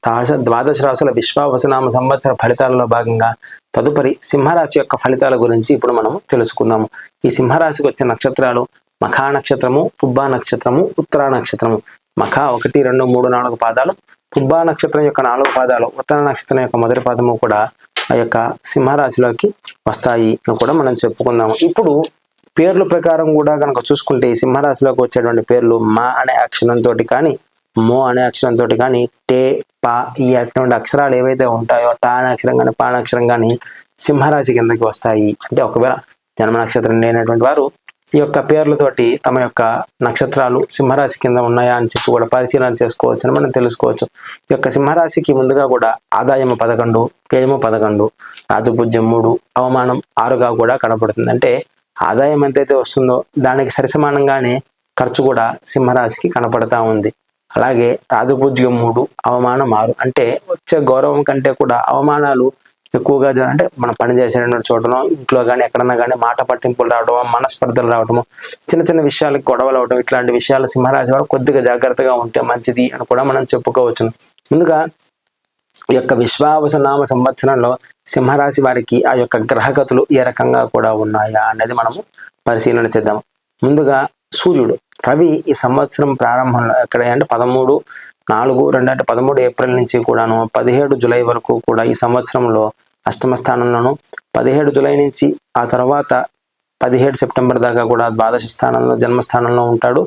ద్వాదశ రాశుల విశ్వావసునామ సంవత్సర ఫలితాలలో భాగంగా తదుపరి సింహరాశి యొక్క ఫలితాల గురించి ఇప్పుడు మనం తెలుసుకుందాము. ఈ సింహరాశికి వచ్చే నక్షత్రాలు మఖా నక్షత్రము, పుబ్బా నక్షత్రము, ఉత్తరా నక్షత్రము. మఖా 1, 2, 3, 4 పాదాలు, పుబ్బా నక్షత్రం యొక్క 4 పాదాలు, ఉత్తర నక్షత్రం యొక్క మొదటి పాదము కూడా ఆ యొక్క సింహరాశిలోకి వస్తాయి అని కూడా మనం చెప్పుకుందాము. ఇప్పుడు పేర్ల ప్రకారం కూడా కనుక చూసుకుంటే ఈ సింహరాశిలోకి వచ్చేటువంటి పేర్లు మా అనే అక్షరంతో కానీ, మో అనే అక్షరంతో కానీ, టే, పా ఈ అటువంటి అక్షరాలు ఏవైతే ఉంటాయో టా అనే అక్షరం కానీ, పా అనే అక్షరం కానీ సింహరాశి కిందకి వస్తాయి. అంటే ఒకవేళ జన్మ నక్షత్రం లేనటువంటి వారు ఈ యొక్క పేర్లతోటి తమ యొక్క నక్షత్రాలు సింహరాశి కింద ఉన్నాయా అని చెప్పి కూడా పరిశీలన చేసుకోవచ్చు అని మనం తెలుసుకోవచ్చు. ఈ యొక్క సింహరాశికి ముందుగా కూడా ఆదాయము 11, వ్యయము 11, రాజపూజ్యం 3, అవమానం 6గా కూడా కనపడుతుంది. అంటే ఆదాయం ఎంతైతే వస్తుందో దానికి సరిసమానంగానే ఖర్చు కూడా సింహరాశికి కనపడతా ఉంది. అలాగే రాజపూజ్యం 3, అవమానం 6. అంటే వచ్చే గౌరవం కంటే కూడా అవమానాలు ఎక్కువగా అంటే మనం పని చేసేటువంటి చోటలో, ఇంట్లో కానీ ఎక్కడన్నా కానీ మాట పట్టింపులు రావడం, మనస్పర్ధలు రావడము, చిన్న చిన్న విషయాలకు గొడవలు అవడం, ఇట్లాంటి విషయాలు సింహరాశి వారు కొద్దిగా జాగ్రత్తగా ఉంటే మంచిది అని కూడా మనం చెప్పుకోవచ్చును. ముందుగా ఈ యొక్క విశ్వావసునామ సంవత్సరంలో సింహరాశి వారికి ఆ యొక్క గ్రహగతులు ఏ రకంగా కూడా ఉన్నాయా అనేది మనము పరిశీలన చేద్దాము. ముందుగా సూర్యుడు, రవి ఈ సంవత్సరం ప్రారంభంలో ఎక్కడ అంటే 13/4 అంటే 13 ఏప్రిల్ నుంచి కూడాను 17 జూలై వరకు కూడా ఈ సంవత్సరంలో అష్టమ స్థానంలోను, 17 జూలై నుంచి ఆ తర్వాత 17 సెప్టెంబర్ దాకా కూడా ద్వాదశ స్థానంలో జన్మస్థానంలో ఉంటాడు.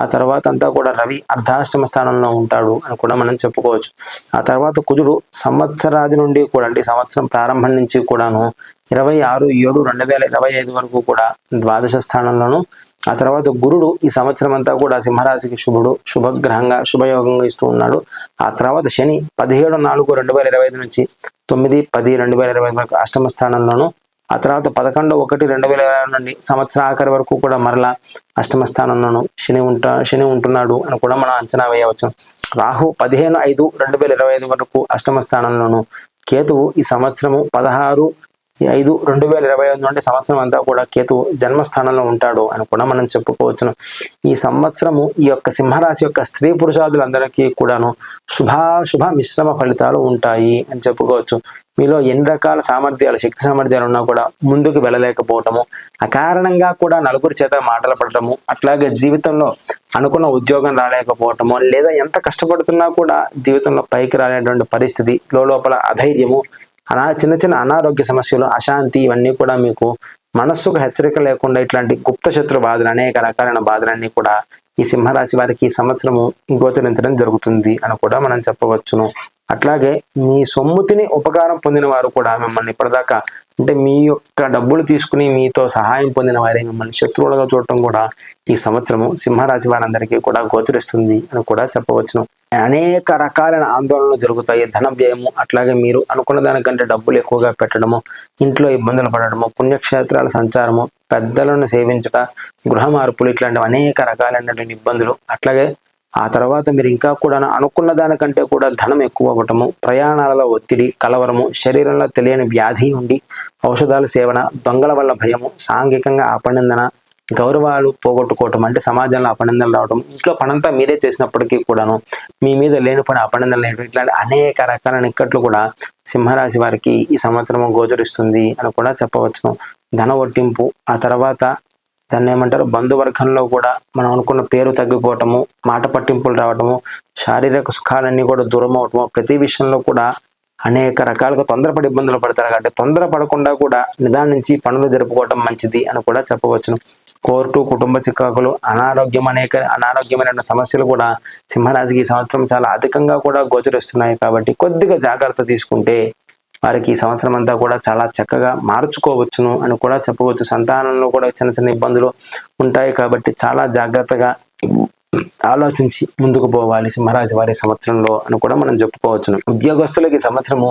ఆ తర్వాత అంతా కూడా రవి అర్ధాష్టమ స్థానంలో ఉంటాడు అని కూడా మనం చెప్పుకోవచ్చు. ఆ తర్వాత కుజుడు సంవత్సరాది నుండి కూడా అంటే సంవత్సరం ప్రారంభం నుంచి కూడాను 26/7/2025 వరకు కూడా ద్వాదశ స్థానంలోను. ఆ తర్వాత గురుడు ఈ సంవత్సరం అంతా కూడా సింహరాశికి శుభుడు, శుభగ్రహంగా శుభయోగంగా ఇస్తూ ఉన్నాడు. ఆ తర్వాత శని 17/4/2025 నుంచి 9/10/2025 వరకు అష్టమ స్థానంలోను. ఆ తర్వాత 11/1/2020 నుండి సంవత్సరం ఆఖరి వరకు కూడా మరలా అష్టమ స్థానంలోను శని ఉంటున్నాడు అని కూడా మనం అంచనా వేయవచ్చు. రాహు 15/5/2025 వరకు అష్టమ స్థానంలోను, కేతువు ఈ సంవత్సరము 16/5/2025 నుండి సంవత్సరం అంతా కూడా కేతువు జన్మస్థానంలో ఉంటాడు అని కూడా మనం చెప్పుకోవచ్చును. ఈ సంవత్సరము ఈ యొక్క సింహరాశి యొక్క స్త్రీ పురుషాదులందరికీ కూడాను శుభాశుభ మిశ్రమ ఫలితాలు ఉంటాయి అని చెప్పుకోవచ్చు. మీలో ఎన్ని రకాల సామర్థ్యాలు, శక్తి సామర్థ్యాలు ఉన్నా కూడా ముందుకు వెళ్ళలేకపోవటము, అకారణంగా కూడా నలుగురి చేత మాటలు పడటము, అట్లాగే జీవితంలో అనుకున్న ఉద్యోగం రాలేకపోవటము, లేదా ఎంత కష్టపడుతున్నా కూడా జీవితంలో పైకి రాలేటువంటి పరిస్థితి, లోపల అధైర్యము, చిన్న చిన్న అనారోగ్య సమస్యలు, అశాంతి, ఇవన్నీ కూడా మీకు మనస్సుకు హెచ్చరిక లేకుండా ఇట్లాంటి గుప్త శత్రు బాధలు, అనేక రకాలైన బాధలన్నీ కూడా ఈ సింహరాశి వారికి ఈ సంవత్సరము గోచరించడం జరుగుతుంది అని కూడా మనం చెప్పవచ్చును. అట్లాగే మీ సొమ్ముతిని ఉపకారం పొందిన వారు కూడా మిమ్మల్ని ఇప్పటిదాకా అంటే మీ యొక్క డబ్బులు తీసుకుని మీతో సహాయం పొందిన వారే మిమ్మల్ని శత్రువులుగా చూడటం కూడా ఈ సంవత్సరము సింహరాశి వారందరికీ కూడా గోచరిస్తుంది అని కూడా చెప్పవచ్చును. అనేక రకాలైన ఆందోళనలు జరుగుతాయి, ధన వ్యయము, అట్లాగే మీరు అనుకున్న దానికంటే డబ్బులు ఎక్కువగా పెట్టడము, ఇంట్లో ఇబ్బందులు పడడము, పుణ్యక్షేత్రాల సంచారము, పెద్దలను సేవించుట, గృహ మార్పులు, ఇట్లాంటివి అనేక రకాలైనటువంటి ఇబ్బందులు. అట్లాగే ఆ తర్వాత మీరు ఇంకా కూడా అనుకున్న దానికంటే కూడా ధనం ఎక్కువ అవ్వటము, ప్రయాణాలలో ఒత్తిడి, కలవరము, శరీరంలో తెలియని వ్యాధి ఉండి ఔషధాల సేవన, దొంగల వల్ల భయము, సాంఘికంగా అపనిందన, గౌరవాలు పోగొట్టుకోవటం అంటే సమాజంలో అపనిందనలు రావటం, ఇంట్లో పనంతా మీరే చేసినప్పటికీ కూడాను మీ మీద లేని పని అపనిందనలు, ఇట్లాంటి అనేక రకాల ఇక్కట్లు కూడా సింహరాశి వారికి ఈ సంవత్సరం గోచరిస్తుంది అని కూడా చెప్పవచ్చును. ధన ఒట్టింపు, ఆ తర్వాత దాన్ని ఏమంటారు బంధువర్గంలో కూడా మనం అనుకున్న పేరు తగ్గిపోవటము, మాట పట్టింపులు రావటము, శారీరక సుఖాలన్నీ కూడా దూరం అవటము, ప్రతి విషయంలో కూడా అనేక రకాలుగా తొందరపడి ఇబ్బందులు పడతారు. కాబట్టి తొందర పడకుండా కూడా నిదానించి పనులు జరుపుకోవటం మంచిది అని కూడా చెప్పవచ్చును. కోర్టు, కుటుంబ చికాకులు, అనారోగ్యమైన సమస్యలు కూడా సింహరాశికి ఈ సంవత్సరం చాలా అధికంగా కూడా గోచరిస్తున్నాయి. కాబట్టి కొద్దిగా జాగ్రత్త తీసుకుంటే వారికి ఈ సంవత్సరం అంతా కూడా చాలా చక్కగా మార్చుకోవచ్చును అని కూడా చెప్పవచ్చు. సంతానంలో కూడా చిన్న చిన్న ఇబ్బందులు ఉంటాయి కాబట్టి చాలా జాగ్రత్తగా ఆలోచించి ముందుకు పోవాలి సింహరాశి వారి సంవత్సరంలో అని కూడా మనం చెప్పుకోవచ్చును. ఉద్యోగస్తులకి సంవత్సరము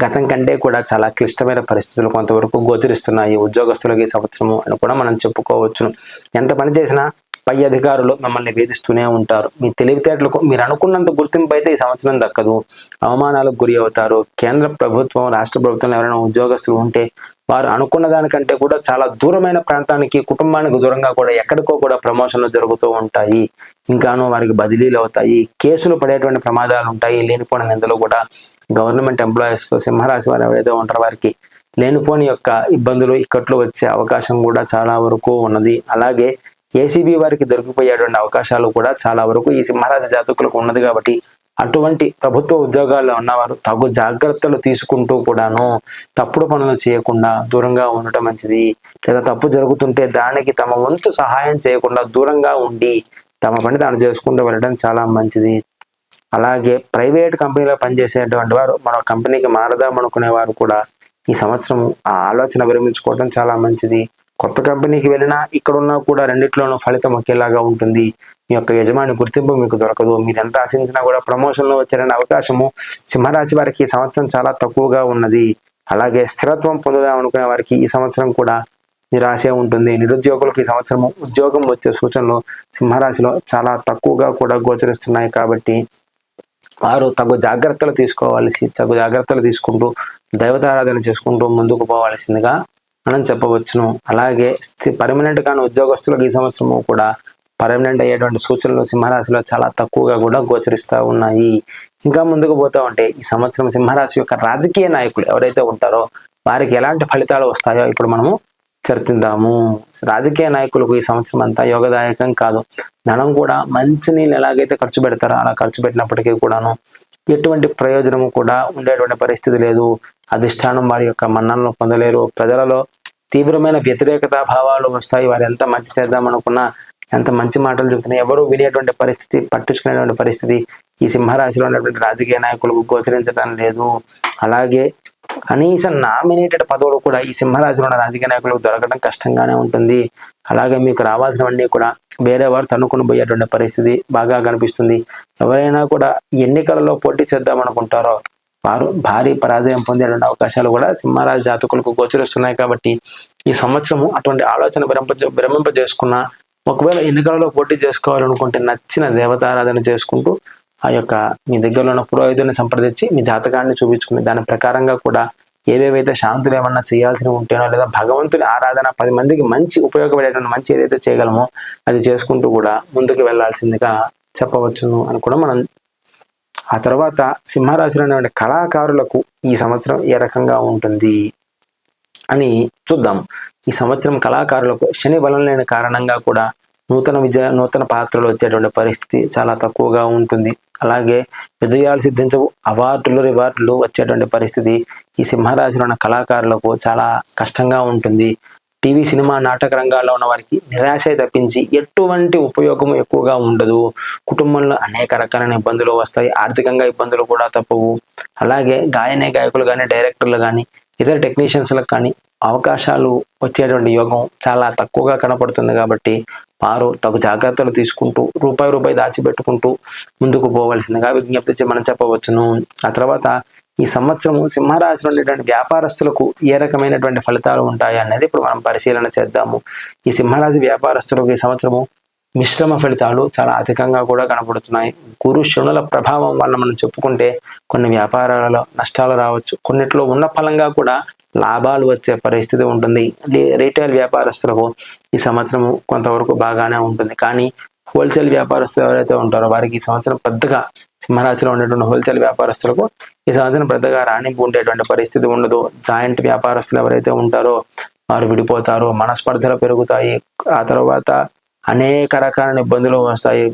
గతం కంటే కూడా చాలా క్లిష్టమైన పరిస్థితులు కొంతవరకు గోచరిస్తున్నాయి ఉద్యోగస్తులకి సంవత్సరము అని కూడా మనం చెప్పుకోవచ్చును. ఎంత పని చేసినా పై అధికారులు మిమ్మల్ని వేధిస్తూనే ఉంటారు. మీ తెలివితేటలకు మీరు అనుకున్నంత గుర్తింపు అయితే ఈ సంవత్సరం దక్కదు. అవమానాలకు గురి అవుతారు. కేంద్ర ప్రభుత్వం, రాష్ట్ర ప్రభుత్వంలో ఎవరైనా ఉద్యోగస్తులు ఉంటే వారు అనుకున్న దానికంటే కూడా చాలా దూరమైన ప్రాంతానికి, కుటుంబానికి దూరంగా కూడా ఎక్కడికో కూడా ప్రమోషన్లు జరుగుతూ ఉంటాయి. ఇంకాను వారికి బదిలీలు అవుతాయి. కేసులు పడేటువంటి ప్రమాదాలు ఉంటాయి. లేనిపోయిన నిందలు కూడా గవర్నమెంట్ ఎంప్లాయీస్ సింహరాశి వారు ఎవరైతే ఉంటారో వారికి లేనిపోని యొక్క ఇబ్బందులు, ఇక్కట్లు వచ్చే అవకాశం కూడా చాలా వరకు ఉన్నది. అలాగే ఏసీబీ వారికి దొరికిపోయేటువంటి అవకాశాలు కూడా చాలా వరకు ఈ సింహరాశి జాతకులకు ఉన్నది. కాబట్టి అటువంటి ప్రభుత్వ ఉద్యోగాల్లో ఉన్నవారు తగు జాగ్రత్తలు తీసుకుంటూ కూడాను తప్పుడు పనులు చేయకుండా దూరంగా ఉండటం మంచిది. లేదా తప్పు జరుగుతుంటే దానికి తమ వంతు సహాయం చేయకుండా దూరంగా ఉండి తమ పని తాను చేసుకుంటూ వెళ్ళడం చాలా మంచిది. అలాగే ప్రైవేట్ కంపెనీలో పనిచేసేటువంటి వారు మరో కంపెనీకి మారదామనుకునే వారు కూడా ఈ సంవత్సరం ఆ ఆలోచన విరమించుకోవడం చాలా మంచిది. కొత్త కంపెనీకి వెళ్ళినా ఇక్కడున్నా కూడా రెండిట్లోనూ ఫలితం ఒకేలాగా ఉంటుంది. మీ యొక్క యజమాని గుర్తింపు మీకు దొరకదు. మీరు ఎంత ఆశించినా కూడా ప్రమోషన్లో వచ్చేటువంటి అవకాశము సింహరాశి వారికి ఈ సంవత్సరం చాలా తక్కువగా ఉన్నది. అలాగే స్థిరత్వం పొందుదాం అనుకునే వారికి ఈ సంవత్సరం కూడా నిరాశే ఉంటుంది. నిరుద్యోగులకు ఈ సంవత్సరము ఉద్యోగం వచ్చే సూచనలు సింహరాశిలో చాలా తక్కువగా కూడా గోచరిస్తున్నాయి. కాబట్టి వారు తగు జాగ్రత్తలు తీసుకుంటూ దైవతారాధన చేసుకుంటూ ముందుకు పోవాల్సిందిగా మనం చెప్పవచ్చును. అలాగే పర్మనెంట్ కాని ఉద్యోగస్తులకు ఈ సంవత్సరము కూడా పర్మనెంట్ అయ్యేటువంటి సూచనలు సింహరాశిలో చాలా తక్కువగా కూడా గోచరిస్తూ ఉన్నాయి. ఇంకా ముందుకు పోతా ఉంటే ఈ సంవత్సరం సింహరాశి యొక్క రాజకీయ నాయకులు ఎవరైతే ఉంటారో వారికి ఎలాంటి ఫలితాలు వస్తాయో ఇప్పుడు మనము చర్చిద్దాము. రాజకీయ నాయకులకు ఈ సంవత్సరం అంతా యోగదాయకం కాదు. ధనం కూడా మంచి నీళ్ళు ఎలాగైతే ఖర్చు పెడతారో అలా ఖర్చు పెట్టినప్పటికీ కూడాను ఎటువంటి ప్రయోజనము కూడా ఉండేటువంటి పరిస్థితి లేదు. అధిష్టానం వారి యొక్క మన్ననలు పొందలేరు. ప్రజలలో తీవ్రమైన వ్యతిరేకతా భావాలు వస్తాయి. వారు ఎంత మంచి చేద్దామనుకున్నా, ఎంత మంచి మాటలు చెబుతున్నా ఎవరు వినేటువంటి పరిస్థితి, పట్టించుకునేటువంటి పరిస్థితి ఈ సింహరాశిలో ఉన్నటువంటి రాజకీయ నాయకులకు గోచరించడం లేదు. అలాగే కనీసం నామినేటెడ్ పదవులు కూడా ఈ సింహరాశిలో ఉన్న రాజకీయ నాయకులకు దొరకడం కష్టంగానే ఉంటుంది. అలాగే మీకు రావాల్సినవన్నీ కూడా వేరే వారు తన్నుకొని పోయేటువంటి పరిస్థితి బాగా కనిపిస్తుంది. ఎవరైనా కూడా ఎన్నికలలో పోటీ చేద్దామనుకుంటారో వారు భారీ పరాజయం పొందేటువంటి అవకాశాలు కూడా సింహరాశి జాతకులకు గోచరిస్తున్నాయి. కాబట్టి ఈ సంవత్సరము అటువంటి ఆలోచన విరమింపజేసుకున్న, ఒకవేళ ఎన్నికలలో పోటీ చేసుకోవాలనుకుంటే నచ్చిన దేవతారాధన చేసుకుంటూ ఆ యొక్క మీ దగ్గరలో ఉన్న పురోహితుడిని సంప్రదించి మీ జాతకాన్ని చూపించుకుని దాని ప్రకారంగా కూడా ఏవేవైతే శాంతులు ఏమన్నా చేయాల్సి ఉంటేనో లేదా భగవంతుని ఆరాధన 10 మందికి మంచి ఉపయోగపడేటువంటి మంచి ఏదైతే చేయగలమో అది చేసుకుంటూ కూడా ముందుకు వెళ్లాల్సిందిగా చెప్పవచ్చును అని కూడా మనం. ఆ తర్వాత సింహరాశిలో ఉన్నటువంటి కళాకారులకు ఈ సంవత్సరం ఏ రకంగా ఉంటుంది అని చూద్దాం. ఈ సంవత్సరం కళాకారులకు శని బలం లేని కారణంగా కూడా నూతన పాత్రలు వచ్చేటువంటి పరిస్థితి చాలా తక్కువగా ఉంటుంది. అలాగే విజయాలు సిద్ధించవు, రివార్డులు వచ్చేటువంటి పరిస్థితి ఈ సింహరాశిలో ఉన్న కళాకారులకు చాలా కష్టంగా ఉంటుంది. టీవీ, సినిమా, నాటక రంగాల్లో ఉన్న వారికి నిరాశ తప్పించి ఎటువంటి ఉపయోగం ఎక్కువగా ఉండదు. కుటుంబంలో అనేక రకాలైన ఇబ్బందులు వస్తాయి. ఆర్థికంగా ఇబ్బందులు కూడా తప్పవు. అలాగే గాయకులు కానీ, డైరెక్టర్లు కానీ, ఇతర టెక్నీషియన్స్లకు కానీ అవకాశాలు వచ్చేటువంటి యోగం చాలా తక్కువగా కనపడుతుంది. కాబట్టి వారు తగు జాగ్రత్తలు తీసుకుంటూ రూపాయి దాచిపెట్టుకుంటూ ముందుకు పోవలసిందిగా విజ్ఞప్తి మనం చెప్పవచ్చును. ఆ తర్వాత ఈ సంవత్సరము సింహరాశిలో ఉండేటువంటి వ్యాపారస్తులకు ఏ రకమైనటువంటి ఫలితాలు ఉంటాయి అనేది ఇప్పుడు మనం పరిశీలన చేద్దాము. ఈ సింహరాశి వ్యాపారస్తులకు ఈ సంవత్సరము మిశ్రమ ఫలితాలు చాలా అధికంగా కూడా కనపడుతున్నాయి. గురు శనుల ప్రభావం వల్ల మనం చెప్పుకుంటే కొన్ని వ్యాపారాలలో నష్టాలు రావచ్చు, కొన్నిట్లో ఉన్న ఫలంగా కూడా లాభాలు వచ్చే పరిస్థితి ఉంటుంది. రీటైల్ వ్యాపారస్తులకు ఈ సంవత్సరము కొంతవరకు బాగానే ఉంటుంది. కానీ హోల్సేల్ వ్యాపారస్తులు ఎవరైతే ఉంటారో వారికి ఈ సంవత్సరం పెద్దగా, సింహరాశిలో ఉండేటువంటి హోల్సేల్ వ్యాపారస్తులకు ఈ సంవత్సరం పెద్దగా రాణింపు ఉండేటువంటి పరిస్థితి ఉండదు. జాయింట్ వ్యాపారస్తులు ఎవరైతే ఉంటారో వారు విడిపోతారు, మనస్పర్ధలు పెరుగుతాయి. ఆ తర్వాత అనేక రకాలైన ఇబ్బందులు వస్తాయి.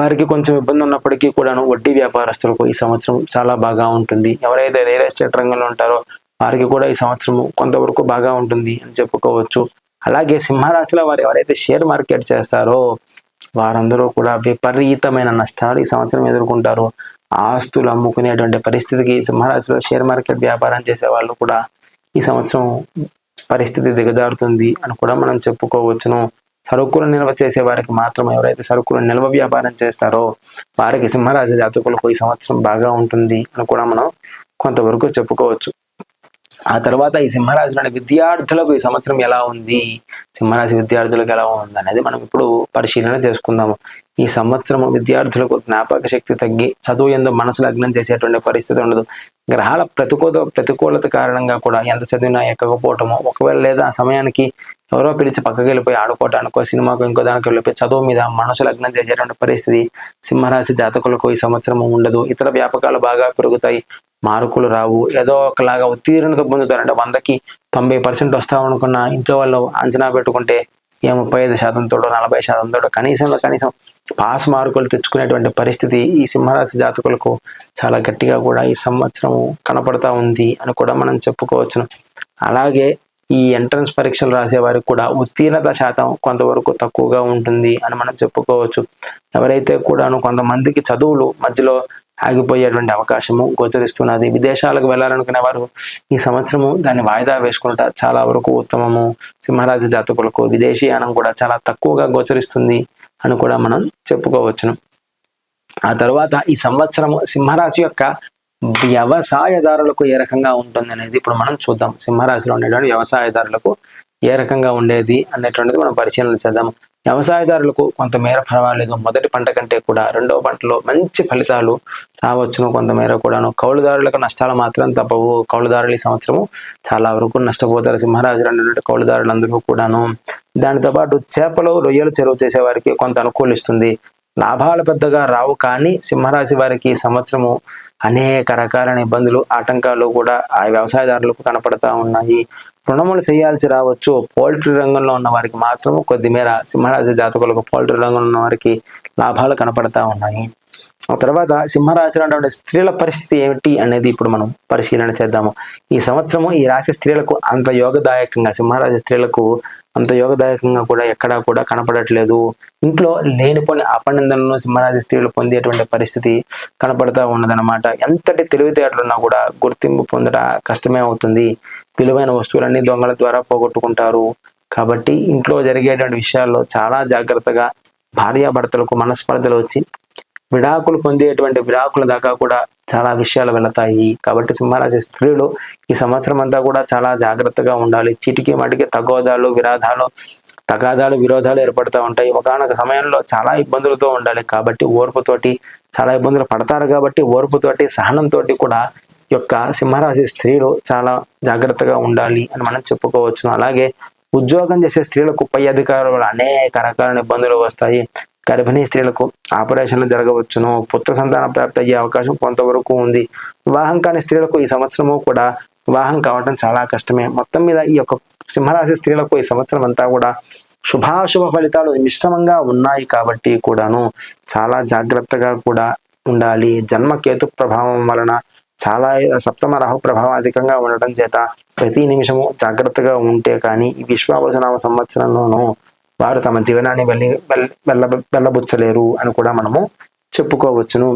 వారికి కొంచెం ఇబ్బంది ఉన్నప్పటికీ కూడాను వడ్డీ వ్యాపారస్తులకు ఈ సంవత్సరం చాలా బాగా ఉంటుంది. ఎవరైతే రియల్ ఎస్టేట్ రంగంలో ఉంటారో వారికి కూడా ఈ సంవత్సరం కొంతవరకు బాగా ఉంటుంది అని చెప్పుకోవచ్చు. అలాగే సింహరాశిలో వారు ఎవరైతే షేర్ మార్కెట్ చేస్తారో వారందరూ కూడా విపరీతమైన నష్టాలు ఈ సంవత్సరం ఎదుర్కొంటారు. ఆస్తులు అమ్ముకునేటువంటి పరిస్థితికి సింహరాశిలో షేర్ మార్కెట్ వ్యాపారం చేసే వాళ్ళు కూడా ఈ సంవత్సరం పరిస్థితి దిగజారుతుంది అని కూడా మనం చెప్పుకోవచ్చును. సరుకులు నిల్వ చేసే వారికి మాత్రం, ఎవరైతే సరుకులు నిల్వ వ్యాపారం చేస్తారో వారికి సింహరాశి జాతకులకు ఈ సంవత్సరం బాగా ఉంటుంది అని కూడా మనం కొంతవరకు చెప్పుకోవచ్చు. ఆ తర్వాత ఈ సింహరాశిలోని విద్యార్థులకు ఈ సంవత్సరం ఎలా ఉంది, సింహరాశి విద్యార్థులకు ఎలా ఉంది అనేది మనం ఇప్పుడు పరిశీలన చేసుకుందాము. ఈ సంవత్సరం విద్యార్థులకు జ్ఞాపక శక్తి తగ్గి చదువు యందు మనసు లగ్నం చేసేటువంటి పరిస్థితి ఉండదు. గ్రహాల ప్రతికూలత కారణంగా కూడా ఎంత చదివినా ఎక్కకపోవటము, ఒకవేళ లేదా ఆ సమయానికి ఎవరో పిలిచి పక్కకి వెళ్ళిపోయి ఆడుకోవటానికో సినిమాకు ఇంకో దానికి వెళ్ళిపోయి చదువు మీద మనసు లగ్నం చేసేటువంటి పరిస్థితి సింహరాశి జాతకులకు ఈ సంవత్సరం ఉండదు. ఇతర వ్యాపకాలు బాగా పెరుగుతాయి, మార్కులు రావు, ఏదో ఒకలాగా ఉత్తీర్ణత పొందుతారంటే 100కి 90% వస్తామనుకున్న ఇంట్లో వాళ్ళు అంచనా పెట్టుకుంటే 35%, 40% కనీసం పాస్ మార్కులు తెచ్చుకునేటువంటి పరిస్థితి ఈ సింహరాశి జాతకులకు చాలా గట్టిగా కూడా ఈ సంవత్సరం కనపడతా ఉంది అని కూడా మనం చెప్పుకోవచ్చును. అలాగే ఈ ఎంట్రన్స్ పరీక్షలు రాసే వారికి కూడా ఉత్తీర్ణత శాతం కొంతవరకు తక్కువగా ఉంటుంది అని మనం చెప్పుకోవచ్చు. ఎవరైతే కూడాను కొంతమందికి చదువులు మధ్యలో ఆగిపోయేటువంటి అవకాశము గోచరిస్తున్నది. విదేశాలకు వెళ్ళాలనుకునే వారు ఈ సంవత్సరము దాన్ని వాయిదా వేసుకుంటా చాలా వరకు ఉత్తమము. సింహరాశి జాతకులకు విదేశీయానం కూడా చాలా తక్కువగా గోచరిస్తుంది అని కూడా మనం చెప్పుకోవచ్చును. ఆ తర్వాత ఈ సంవత్సరము సింహరాశి యొక్క వ్యవసాయదారులకు ఏ రకంగా ఉంటుంది అనేది ఇప్పుడు మనం చూద్దాం. సింహరాశిలో ఉండేటువంటి వ్యవసాయదారులకు ఏ రకంగా ఉండేది అనేటువంటిది మనం పరిశీలన చేద్దాం. వ్యవసాయదారులకు కొంతమేర పర్వాలేదు, మొదటి పంట కంటే కూడా రెండవ పంటలో మంచి ఫలితాలు రావచ్చును. కొంతమేర కూడాను కౌలుదారులకు నష్టాలు మాత్రం తప్పవు. కౌలుదారులు ఈ సంవత్సరము చాలా వరకు నష్టపోతారు. సింహరాశిలో ఉన్నటువంటి కౌలుదారులందరూ కూడాను. దానితో పాటు చేపలు రొయ్యలు చెరువు చేసే వారికి కొంత అనుకూలిస్తుంది. లాభాలు పెద్దగా రావు, కానీ సింహరాశి వారికి ఈ సంవత్సరము అనేక రకాలైన ఇబ్బందులు ఆటంకాలు కూడా ఆ వ్యవసాయదారులకు కనపడతా ఉన్నాయి. రుణములు చేయాల్సి రావచ్చు. పౌల్ట్రీ రంగంలో ఉన్న వారికి మాత్రము కొద్దిమేర సింహరాశి జాతకులకు పౌల్ట్రీ రంగంలో ఉన్న వారికి లాభాలు కనపడతా ఉన్నాయి. ఆ తర్వాత సింహరాశిలో ఉన్నటువంటి స్త్రీల పరిస్థితి ఏమిటి అనేది ఇప్పుడు మనం పరిశీలన చేద్దాము. ఈ సంవత్సరము ఈ రాశి స్త్రీలకు అంత యోగదాయకంగా, సింహరాశి స్త్రీలకు అంత యోగదాయకంగా కూడా ఎక్కడా కూడా కనపడట్లేదు. ఇంట్లో లేనిపోని అపనిందనను సింహరాశి స్త్రీలు పొందేటువంటి పరిస్థితి కనపడతా ఉన్నదన్నమాట. ఎంతటి తెలివితేటలున్నా కూడా గుర్తింపు పొందడం కష్టమే అవుతుంది. విలువైన వస్తువులన్నీ దొంగల ద్వారా పోగొట్టుకుంటారు. కాబట్టి ఇంట్లో జరిగేటువంటి విషయాల్లో చాలా జాగ్రత్తగా, భార్యాభర్తలకు మనస్పర్ధలు వచ్చి విడాకులు పొందేటువంటి విడాకుల దాకా కూడా చాలా విషయాలు వెళతాయి. కాబట్టి సింహరాశి స్త్రీలు ఈ సంవత్సరం అంతా కూడా చాలా జాగ్రత్తగా ఉండాలి. చీటికి మాటికి తగాదాలు విరోధాలు ఏర్పడుతూ ఉంటాయి. ఒకనొక సమయంలో చాలా ఇబ్బందులతో ఉండాలి. కాబట్టి ఓర్పుతోటి చాలా ఇబ్బందులు పడతారు. కాబట్టి ఓర్పుతోటి సహనంతో కూడా యొక్క సింహరాశి స్త్రీలు చాలా జాగ్రత్తగా ఉండాలి అని మనం చెప్పుకోవచ్చు. అలాగే ఉద్యోగం చేసే స్త్రీలకు పై అధికారులు అనేక రకాల ఇబ్బందులు వస్తాయి. గర్భిణీ స్త్రీలకు ఆపరేషన్లు జరగవచ్చును. పుత్ర సంతాన ప్రాప్తి అయ్యే అవకాశం కొంతవరకు ఉంది. వివాహం కాని స్త్రీలకు ఈ సంవత్సరము కూడా వివాహం కావడం చాలా కష్టమే. మొత్తం మీద ఈ యొక్క సింహరాశి స్త్రీలకు ఈ సంవత్సరం అంతా కూడా శుభాశుభ ఫలితాలు మిశ్రమంగా ఉన్నాయి. కాబట్టి కూడాను చాలా జాగ్రత్తగా కూడా ఉండాలి. జన్మకేతు ప్రభావం వలన చాలా సప్తమ రాహు ప్రభావం అధికంగా ఉండటం చేత ప్రతి నిమిషము జాగ్రత్తగా ఉంటే కానీ ఈ విశ్వావసనామ సంవత్సరంలోనూ వారు తమ జీవనాన్ని వెళ్ళబుచ్చలేరు అని కూడా మనము చెప్పుకోవచ్చును.